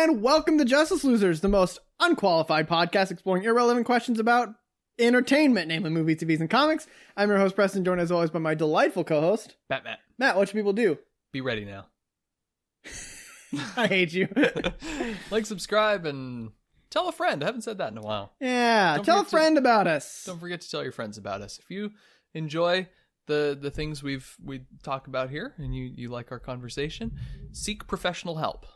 and welcome to Justice Losers, the most unqualified podcast exploring irrelevant questions about entertainment, namely movies, TVs, and comics. I'm your host, Preston, joined as always by my delightful co-host, Matt. Matt, what should people do? Be ready now. I hate you. Like, subscribe, and tell a friend. I haven't said that in a while. Yeah, tell a friend about us. Don't forget to tell your friends about us. If you enjoy the things we talk about here, and you like our conversation, seek professional help.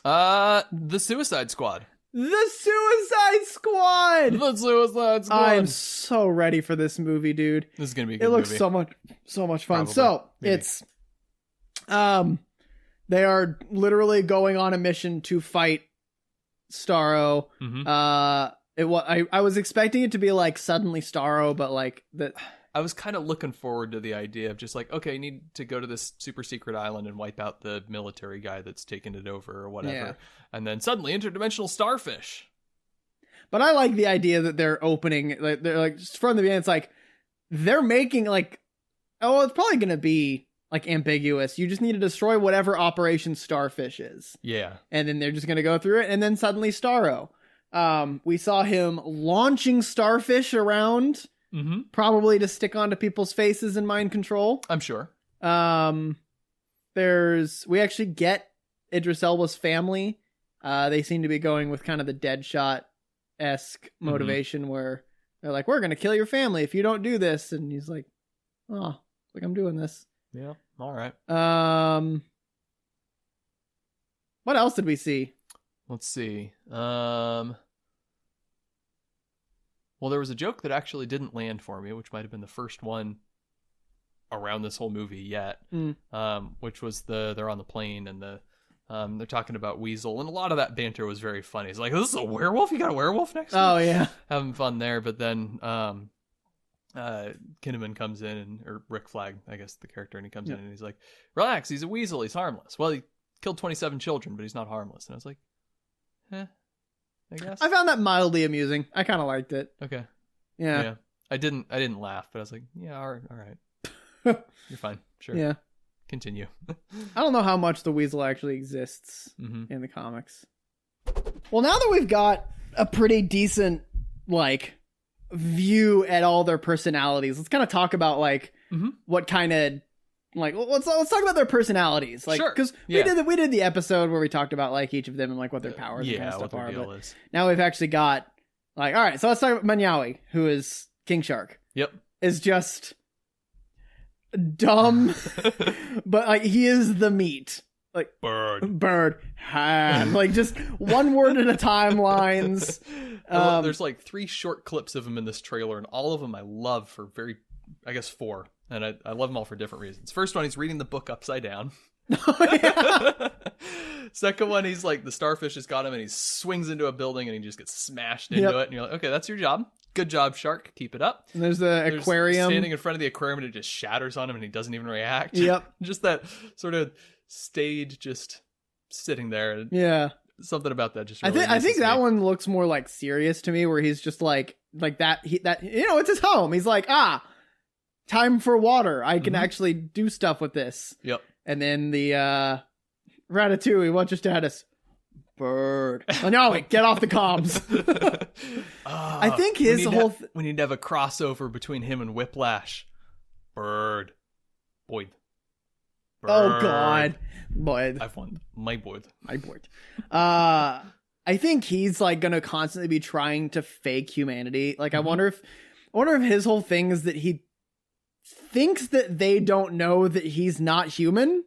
The Suicide Squad. The Suicide Squad! The Suicide Squad! I'm so ready for this movie, dude. This is gonna be a good It looks movie. so much fun. Probably. So, Maybe. it's they are literally going on a mission to fight Starro. Mm-hmm. I was expecting it to be like suddenly Starro, but like that. I was kind of looking forward to the idea of just like, okay, you need to go to this super secret island and wipe out the military guy that's taken it over or whatever. Yeah. And then suddenly interdimensional starfish. But I like the idea that they're opening, like they're like just from the beginning. It's like they're making like, oh, it's probably gonna be like ambiguous. You just need to destroy whatever Operation Starfish is. Yeah. And then they're just gonna go through it, and then suddenly Starro. We saw him launching starfish around. Mm-hmm. Probably to stick onto people's faces and mind control. I'm sure. We actually get Idris Elba's family. They seem to be going with kind of the Deadshot-esque motivation where they're like, we're going to kill your family if you don't do this. And he's like, oh, like I'm doing this. Yeah. All right. What else did we see? Let's see. Well, there was a joke that actually didn't land for me, which might have been the first one around this whole movie yet. Which was they're on the plane and they're talking about Weasel, and a lot of that banter was very funny. It's like, this is a werewolf? You got a werewolf next to you? Oh yeah, having fun there. But then Kinnaman comes in, or Rick Flag, I guess the character, and he comes in and he's like, relax, he's a weasel, he's harmless. Well, he killed 27 children, but he's not harmless. And I was like, I guess. I found that mildly amusing. I kind of liked it. Okay. Yeah. I didn't laugh, but I was like, yeah, all right. You're fine. Sure. Yeah. Continue. I don't know how much the Weasel actually exists Mm-hmm. in the comics. Well, now that we've got a pretty decent, like, view at all their personalities, let's kind of talk about, like, what kind of, like, let's talk about their personalities. Like, sure. Because we did the episode where we talked about, like, each of them and, like, what their powers and kind of stuff what their are. deal But is. now we've actually got, like, all right, so let's talk about Manyawi, who is King Shark. Yep. Is just dumb, but, like, he is the meat. Like, bird, hand. Like, just one word at a time lines. There's like 3 short clips of him in this trailer, and all of them I love for I guess 4. And I love them all for different reasons. First one, he's reading the book upside down. Oh, yeah. Second one, he's like, the starfish has got him, and he swings into a building, and he just gets smashed into it. And you're like, okay, that's your job. Good job, Shark. Keep it up. And there's the aquarium. Standing in front of the aquarium, and it just shatters on him, and he doesn't even react. Yep. Just that sort of stage just sitting there. Yeah. Something about that just really I think that one looks more like serious to me, where he's just like that. It's his home. He's like, time for water. I can actually do stuff with this. Yep. And then the Ratatouille, what's your status? Bird. Oh, no, wait, get off the comms. I think his whole... we need to have a crossover between him and Whiplash. Bird. Boyd. Bird. Oh, God. Boyd. I've won. My Boyd. My Boyd. I think he's like going to constantly be trying to fake humanity. Like, I wonder if his whole thing is that he thinks that they don't know that he's not human.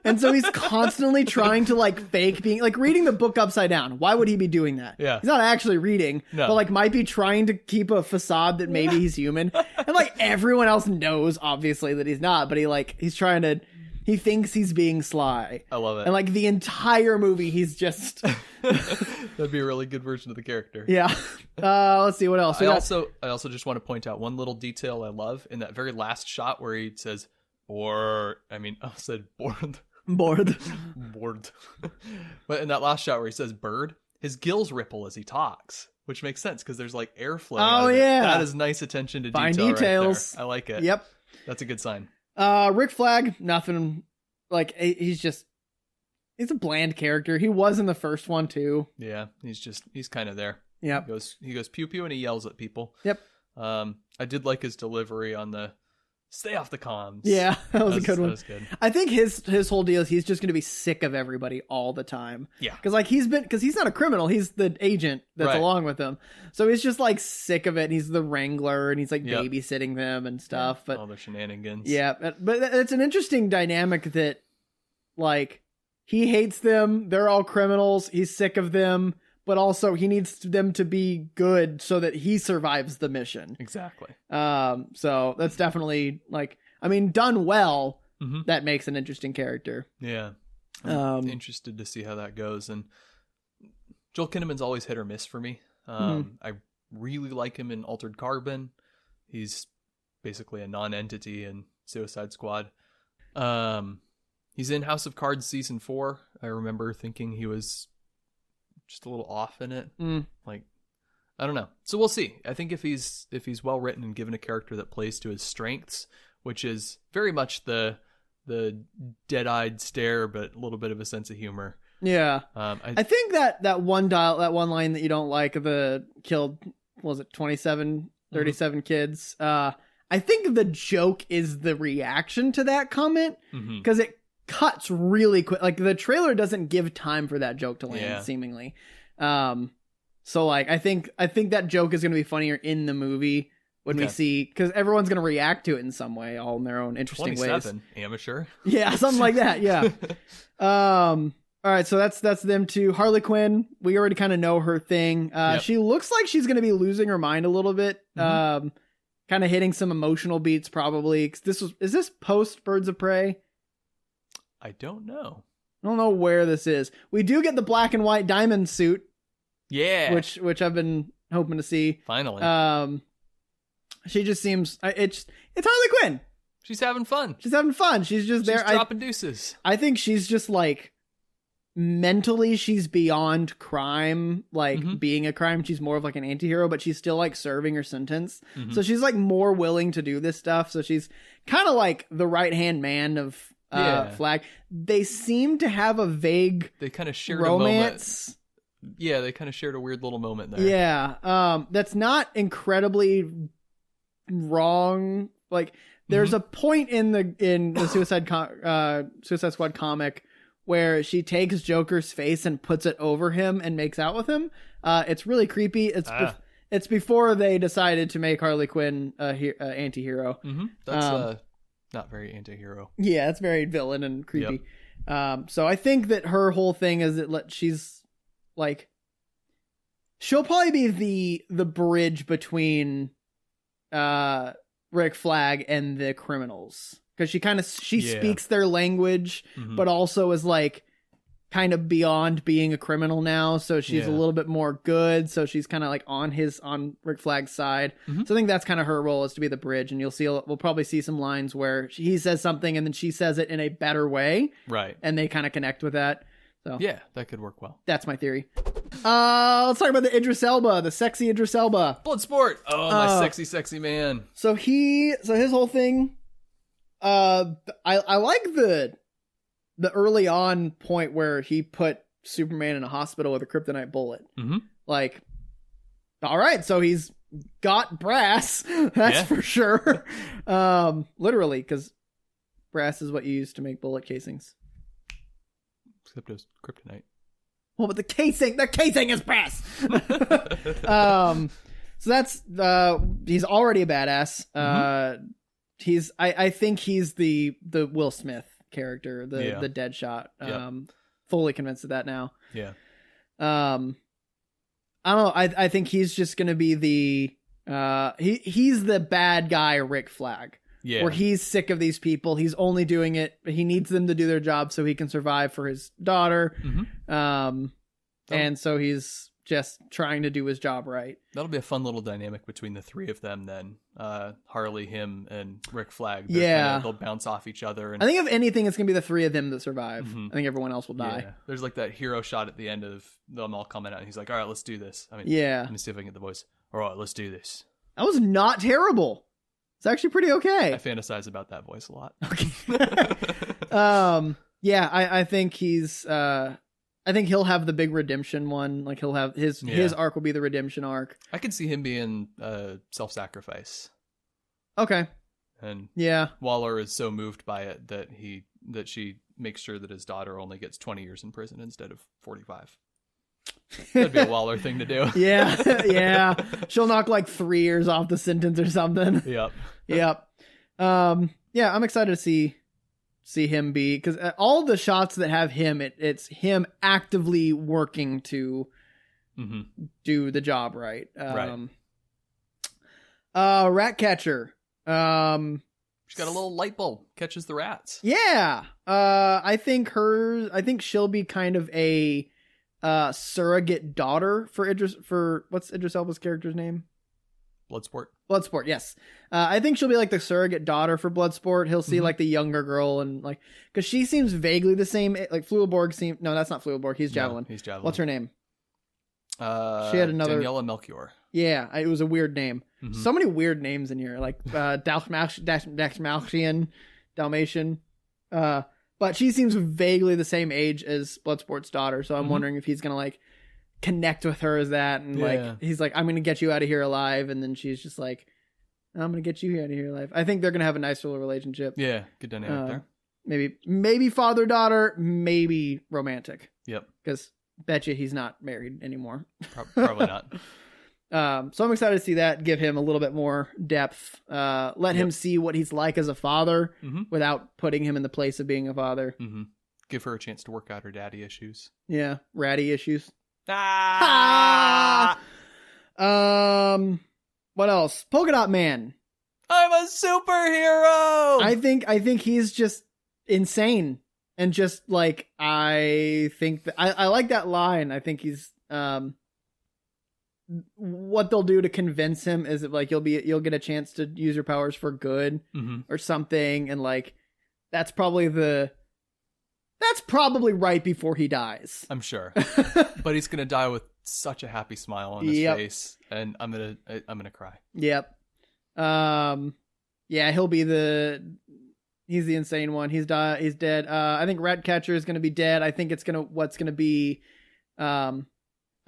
And so he's constantly trying to like fake being like reading the book upside down. Why would he be doing that? Yeah. He's not actually reading, but like might be trying to keep a facade that maybe he's human. And like everyone else knows obviously that he's not, but he thinks he's being sly. I love it. And like the entire movie he's just That'd be a really good version of the character. Yeah. Let's see what else. I also just want to point out one little detail I love in that very last shot where he says bored. Bored. But in that last shot where he says bird, his gills ripple as he talks, which makes sense because there's like airflow. Oh yeah, that is nice attention to fine detail. Details. Right there. I like it. Yep, that's a good sign. Rick Flag, nothing. Like he's just he's a bland character. He was in the first one too. Yeah, he's kind of there. Yeah. He goes pew pew and he yells at people. Yep. I did like his delivery on the stay off the comms. Yeah, that was a good one. That was good. I think his whole deal is he's just going to be sick of everybody all the time. Yeah. Because he's not a criminal. He's the agent that's along with him. So he's just like sick of it. And he's the wrangler and he's like babysitting them and stuff. But all their shenanigans. Yeah. But it's an interesting dynamic that like he hates them. They're all criminals. He's sick of them. But also he needs them to be good so that he survives the mission. Exactly. So that's definitely like, I mean, done well, that makes an interesting character. Yeah. I'm interested to see how that goes. And Joel Kinnaman's always hit or miss for me. I really like him in Altered Carbon. He's basically a non-entity in Suicide Squad. He's in House of Cards season 4. I remember thinking he was just a little off in it. Like, I don't know. So we'll see. I think if he's well written and given a character that plays to his strengths, which is very much the dead-eyed stare, but a little bit of a sense of humor. Yeah. I think that one line that you don't like, the killed, what was it, 37 kids. I think the joke is the reaction to that comment, because it cuts really quick. Like the trailer doesn't give time for that joke to land, seemingly. So like I think that joke is going to be funnier in the movie when we see, because everyone's going to react to it in some way, all in their own interesting 27, ways. Amateur. Yeah, something like that. Yeah. All right, so that's them two. Harley Quinn, we already kind of know her thing. She looks like she's going to be losing her mind a little bit. Kind of hitting some emotional beats probably. Is this post Birds of Prey? I don't know. I don't know where this is. We do get the black and white diamond suit. Yeah. Which I've been hoping to see. Finally. She just seems it's Harley Quinn. She's having fun. She's just there. She's dropping deuces. I think she's just like mentally she's beyond crime, like being a crime. She's more of like an anti-hero, but she's still like serving her sentence. So she's like more willing to do this stuff. So she's kind of like the right-hand man of Flag. They seem to have a vague they kind of shared romance. A moment. Yeah, they kind of shared a weird little moment there. Yeah. That's not incredibly wrong. Like there's a point in the Suicide Squad comic where she takes Joker's face and puts it over him and makes out with him. It's really creepy. It's before they decided to make Harley Quinn a anti-hero. That's not very anti-hero. Yeah, it's very villain and creepy. So I think that her whole thing is that she's like, she'll probably be the bridge between Rick Flag and the criminals, because she speaks their language, but also is like kind of beyond being a criminal now. So she's a little bit more good. So she's kind of like on Rick Flag's side. So I think that's kind of her role, is to be the bridge. And we'll probably see some lines where he says something and then she says it in a better way. Right. And they kind of connect with that. So yeah, that could work well. That's my theory. Let's talk about the Idris Elba, the sexy Idris Elba. Bloodsport. Oh, my sexy man. So his whole thing, I like the early on point where he put Superman in a hospital with a kryptonite bullet. Like, all right, so he's got brass. That's for sure. Literally, because brass is what you use to make bullet casings. Except it was kryptonite. Well, but the casing is brass. So that's he's already a badass. I think he's the Will Smith character, the Deadshot. Fully convinced of that now. Yeah. I don't know. I think he's just gonna be he's the bad guy Rick Flag. Yeah. Where he's sick of these people. He's only doing it. He needs them to do their job so he can survive for his daughter. And so he's just trying to do his job right. That'll be a fun little dynamic between the three of them then. Harley, him, and Rick Flag. They'll bounce off each other. And I think if anything, it's going to be the three of them that survive. I think everyone else will die. Yeah. There's like that hero shot at the end of them all coming out. And he's like, all right, let's do this. Let me see if I can get the voice. All right, let's do this. That was not terrible. It's actually pretty okay. I fantasize about that voice a lot. Okay. Yeah, I think I think he'll have the big redemption one. Like he'll have his arc will be the redemption arc. I can see him being self-sacrifice. Okay. And yeah, Waller is so moved by it that she makes sure that his daughter only gets 20 years in prison instead of 45. That'd be a Waller thing to do. yeah. She'll knock like 3 years off the sentence or something. Yep. Yep. Yeah, I'm excited to see him be, because all the shots that have him, it's him actively working to do the job right. Right. Ratcatcher. She's got a little light bulb, catches the rats. Yeah. I think she'll be kind of a surrogate daughter for what's Idris Elba's character's name? Bloodsport, yes. I think she'll be like the surrogate daughter for Bloodsport. He'll see like the younger girl, and like, because she seems vaguely the same. Like Fluelborg no, that's not Fluelborg. He's Javelin. No, he's Javelin. What's her name? She had another Daniela Melchior. Yeah, it was a weird name. So many weird names in here, like Dalmatian. But she seems vaguely the same age as Bloodsport's daughter, so I'm wondering if he's gonna like connect with her as that, and like he's like, I'm gonna get you out of here alive, and then she's just like, I'm gonna get you out of here alive. I think they're gonna have a nice little relationship. Yeah, good dynamic there. Maybe father-daughter, maybe romantic. Yep. Because bet you he's not married anymore. Probably not. So I'm excited to see that, give him a little bit more depth, let him see what he's like as a father without putting him in the place of being a father. Give her a chance to work out her daddy issues. Yeah, ratty issues. Ah! What else? Polka Dot Man. I'm a superhero. I think he's just insane, and just like, I think that I like that line. I think he's what they'll do to convince him is that like you'll get a chance to use your powers for good or something, and like that's probably right before he dies. I'm sure. But he's gonna die with such a happy smile on his face, and I'm gonna cry. Yep. Yeah, he's the insane one. He's dead. I think Ratcatcher is gonna be dead. I think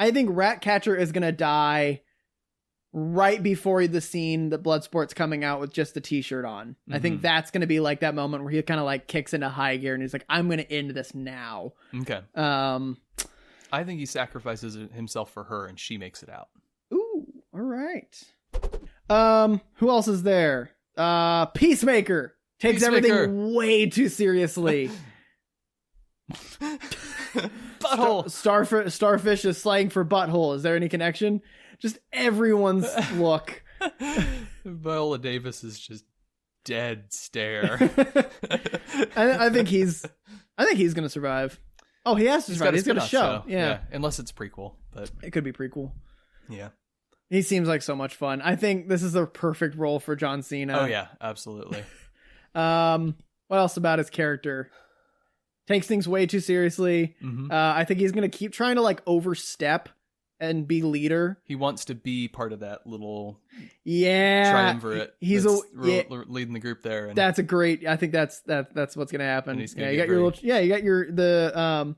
I think Ratcatcher is gonna die right before the scene that Bloodsport's coming out with just the t-shirt on. I think that's gonna be like that moment where he kind of like kicks into high gear and he's like, I'm gonna end this now. Okay. I think he sacrifices himself for her and she makes it out. Ooh, all right. Who else is there? Peacemaker takes everything way too seriously. Butthole. Starfish is slang for butthole. Is there any connection? Just everyone's look. Viola Davis is just dead stare. I think he's gonna survive. Oh, he has to survive. He's got a show. Yeah, unless it's prequel, but it could be prequel. Yeah, he seems like so much fun. I think this is the perfect role for John Cena. Oh yeah, absolutely. What else about his character? Takes things way too seriously. I think he's gonna keep trying to like overstep and be leader. He wants to be part of that little triumvirate. He's leading the group there. And that's a great. I think that's what's gonna happen. You got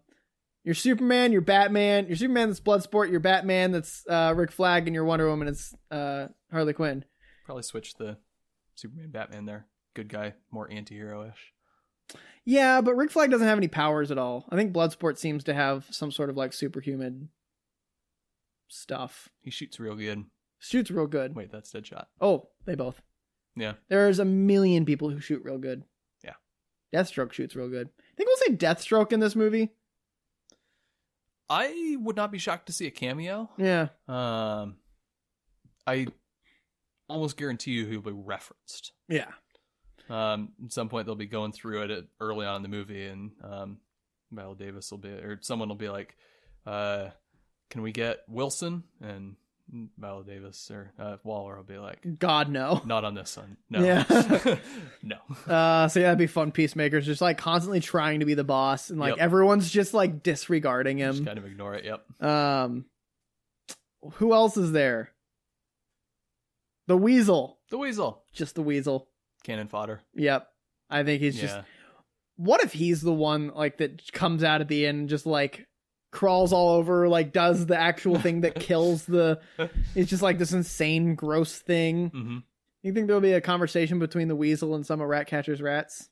your Superman, your Batman. Your Superman that's Bloodsport. Your Batman that's Rick Flag, and your Wonder Woman is Harley Quinn. Probably switch the Superman Batman there. Good guy, more anti-hero-ish. Yeah, but Rick Flag doesn't have any powers at all. I think Bloodsport seems to have some sort of like superhuman stuff. He shoots real good. Shoots real good. Wait, that's Deadshot. Oh, they both. Yeah. There's a million people who shoot real good. Yeah. Deathstroke shoots real good. I think we'll say Deathstroke in this movie. I would not be shocked to see a cameo. Yeah. I almost guarantee you he'll be referenced. Yeah. At some point they'll be going through it early on in the movie, and Viola Davis will be, or someone will be like, can we get Wilson? And Viola Davis or Waller will be like, God, no. Not on this one. No. Yeah. No. So yeah, that'd be fun. Peacemaker's just like constantly trying to be the boss, and like everyone's just like disregarding him. Just kind of ignore it, yep. Who else is there? The Weasel. The Weasel. Just the Weasel. Cannon fodder. Yep. I think he's just what if he's the one like that comes out at the end and just like crawls all over, like does the actual thing that kills it's just like this insane gross thing. Mm-hmm. You think there'll be a conversation between the weasel and some of Ratcatcher's rats?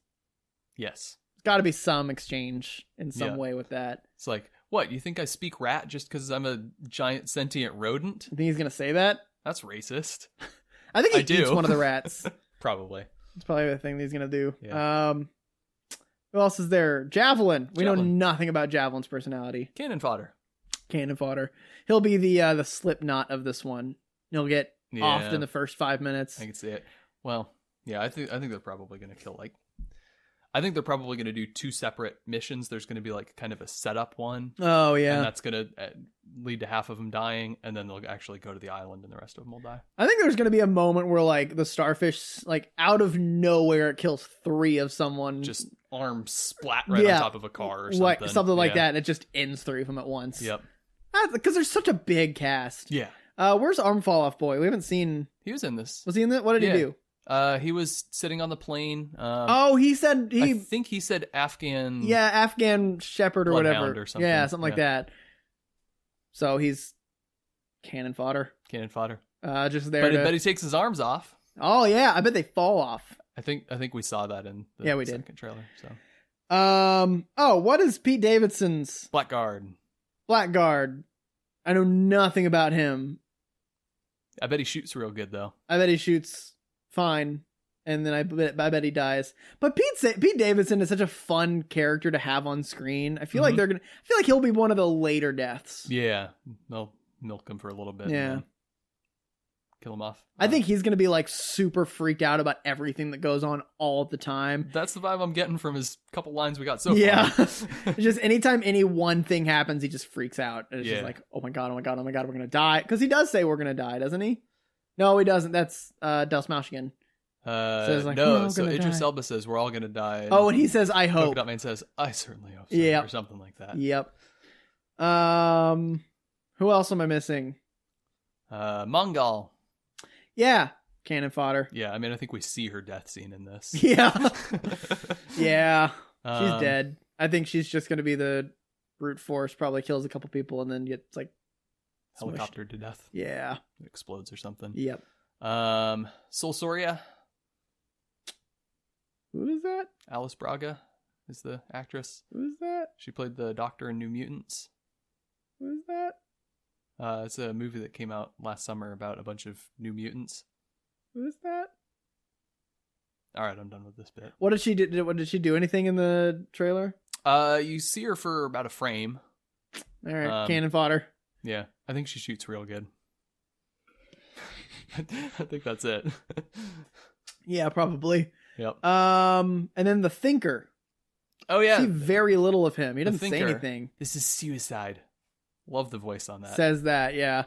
Yes. There's got to be some exchange in some way with that. It's like, what, you think I speak rat just because I'm a giant sentient rodent? You think he's going to say that? That's racist. I think he eats one of the rats. Probably. That's probably the thing that he's going to do. Yeah. Who else is there? Javelin. We know nothing about Javelin's personality. Cannon fodder. He'll be the Slipknot of this one. He'll get offed in the first 5 minutes. I can see it. Well, yeah, I think they're probably going to kill I think they're probably going to do 2 separate missions. There's going to be like kind of a setup one. Oh, yeah. And that's going to lead to half of them dying, and then they'll actually go to the island and the rest of them will die. I think there's going to be a moment where like the starfish, like out of nowhere, it kills 3 of someone. Just arms splat right on top of a car or something. Something like that, and it just ends 3 of them at once. Yep. Because there's such a big cast. Yeah. Where's Arm Fall Off Boy? We haven't seen... He was in this. Was he in that? What did he do? He was sitting on the plane. He said I think he said Afghan. Yeah, Afghan Shepherd or whatever. Or something. Yeah, something like that. So he's cannon fodder. Just there. But he takes his arms off. Oh yeah, I bet they fall off. I think we saw that in the second trailer. So. What is Pete Davidson's Blackguard? I know nothing about him. I bet he shoots real good though. I bet he shoots fine, and then I bet he dies. But Pete Davidson is such a fun character to have on screen. I feel like I feel like he'll be one of the later deaths. Yeah, they'll milk him for a little bit. Yeah, and kill him off. I think he's gonna be like super freaked out about everything that goes on all the time. That's the vibe I'm getting from his couple lines we got so far. Just anytime any one thing happens, he just freaks out. And it's just like, oh my god, we're gonna die. Because he does say we're gonna die, doesn't he? No, he doesn't. That's Del Smalchigan. So Idris Elba says we're all gonna die. And he says, I hope. Polka Dot Man says, I certainly hope so. Yeah. Or something like that. Yep. Who else am I missing? Mongol. Yeah, cannon fodder. Yeah, I mean, I think we see her death scene in this. Yeah. Yeah, she's dead. I think she's just going to be the brute force, probably kills a couple people and then gets like helicoptered to death. Yeah. It explodes or something. Yep. Sol Soria. Who is that? Alice Braga is the actress. Who is that? She played the Doctor in New Mutants. Who is that? It's a movie that came out last summer about a bunch of new mutants. Who is that? All right, I'm done with this bit. What did she do? What did she do? Anything in the trailer? You see her for about a frame. All right, cannon fodder. Yeah, I think she shoots real good. I think that's it. Yeah, probably. Yep. And then the Thinker. Oh yeah. See very little of him. He doesn't say anything. This is suicide. Love the voice on that. Says that, yeah.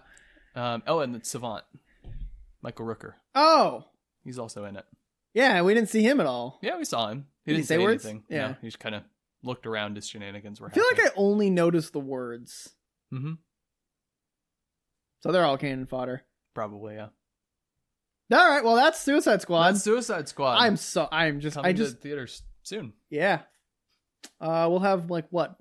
And the Savant, Michael Rooker. Oh, he's also in it. Yeah, we didn't see him at all. Yeah, we saw him. He didn't say anything. Yeah, no, he just kind of looked around as shenanigans were happening. I feel like I only noticed the words. Mm-hmm. So they're all cannon fodder. Probably, yeah. All right, well that's Suicide Squad. That's Suicide Squad. I'm just coming to theaters soon. Yeah. We'll have like what,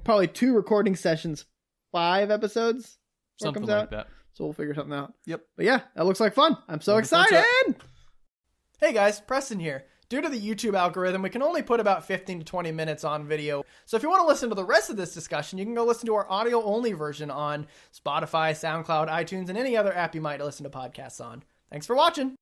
probably 2 recording sessions, 5 episodes. Something like that. So we'll figure something out. Yep. But yeah, that looks like fun. I'm so excited. Hey guys, Preston here. Due to the YouTube algorithm, we can only put about 15 to 20 minutes on video. So if you want to listen to the rest of this discussion, you can go listen to our audio-only version on Spotify, SoundCloud, iTunes, and any other app you might listen to podcasts on. Thanks for watching.